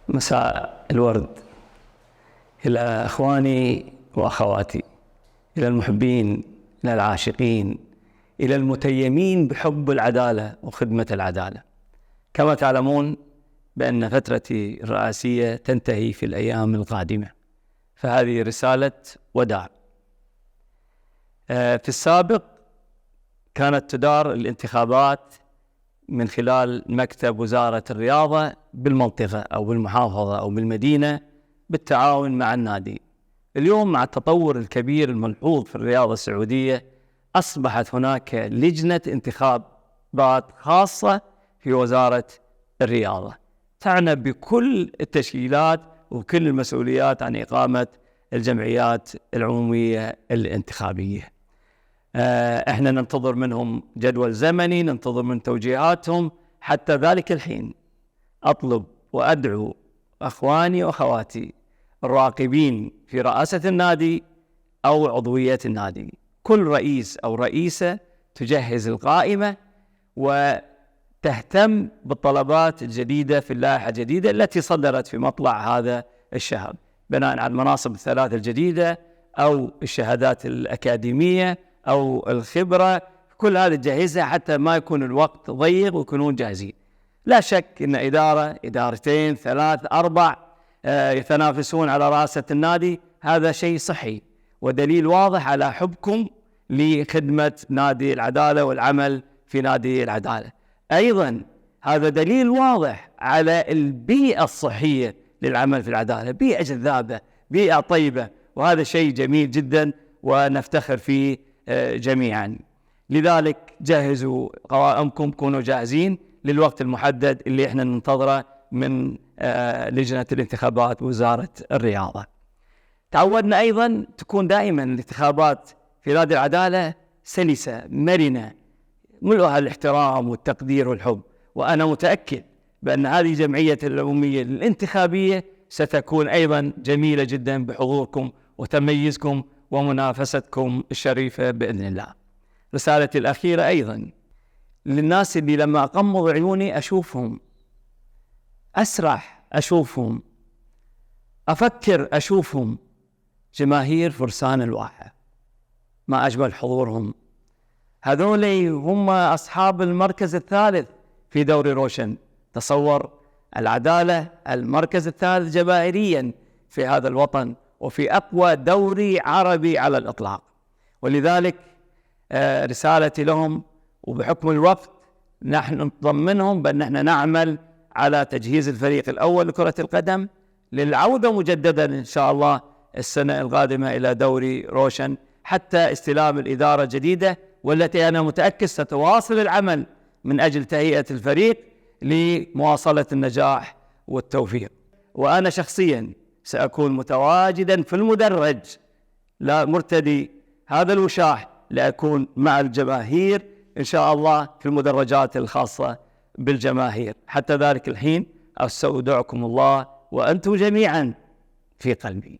مساء الورد إلى أخواني وأخواتي، إلى المحبين، إلى العاشقين، إلى المتيمين بحب العدالة وخدمة العدالة. كما تعلمون بأن فترتي الرئاسية تنتهي في الأيام القادمة، فهذه رسالة وداع. في السابق كانت تدار الانتخابات من خلال مكتب وزارة الرياضة بالمنطقة أو بالمحافظة أو بالمدينة بالتعاون مع النادي. اليوم مع التطور الكبير الملحوظ في الرياضة السعودية أصبحت هناك لجنة انتخابات خاصة في وزارة الرياضة تعنى بكل التشكيلات وكل المسؤوليات عن إقامة الجمعيات العمومية الانتخابية. احنا ننتظر منهم جدول زمني، ننتظر من توجيهاتهم. حتى ذلك الحين أطلب وأدعو أخواني وأخواتي الراقبين في رئاسة النادي أو عضوية النادي، كل رئيس أو رئيسة تجهز القائمة وتهتم بالطلبات الجديدة في اللائحة الجديدة التي صدرت في مطلع هذا الشهر بناء على المناصب الثلاث الجديدة أو الشهادات الأكاديمية أو الخبرة. كل هذا تجهزها حتى ما يكون الوقت ضيق ويكونون جاهزين. لا شك أن إدارة، إدارتين، ثلاث، أربع يتنافسون على رئاسة النادي، هذا شيء صحي ودليل واضح على حبكم لخدمة نادي العدالة والعمل في نادي العدالة. أيضا هذا دليل واضح على البيئة الصحية للعمل في العدالة، بيئة جذابة، بيئة طيبة، وهذا شيء جميل جدا ونفتخر فيه جميعا. لذلك جهزوا قوائمكم، كونوا جاهزين للوقت المحدد اللي احنا ننتظره من لجنة الانتخابات وزارة الرياضة. تعودنا أيضا تكون دائما الانتخابات في نادي العدالة سلسة مرنة ملؤها الاحترام والتقدير والحب، وأنا متأكد بأن هذه الجمعية العمومية الانتخابية ستكون أيضا جميلة جدا بحضوركم وتميزكم ومنافستكم الشريفة بإذن الله. رسالتي الأخيرة أيضا للناس اللي لما أغمض عيوني أشوفهم، أسرح أشوفهم، أفكر أشوفهم، جماهير فرسان الواحة، ما أجمل حضورهم. هذول هم أصحاب المركز الثالث في دوري روشن. تصور العدالة المركز الثالث جماهيريا في هذا الوطن وفي أقوى دوري عربي على الإطلاق. ولذلك رسالتي لهم، وبحكم الوقت نحن نطمنهم بأن نحن نعمل على تجهيز الفريق الأول لكرة القدم للعودة مجددا إن شاء الله السنة القادمة إلى دوري روشن حتى استلام الإدارة الجديدة، والتي أنا متأكد ستواصل العمل من أجل تهيئة الفريق لمواصلة النجاح والتوفيق. وأنا شخصيا سأكون متواجدا في المدرج، لا مرتدي هذا الوشاح، لأكون مع الجماهير إن شاء الله في المدرجات الخاصة بالجماهير. حتى ذلك الحين أستودعكم الله وأنتم جميعا في قلبي.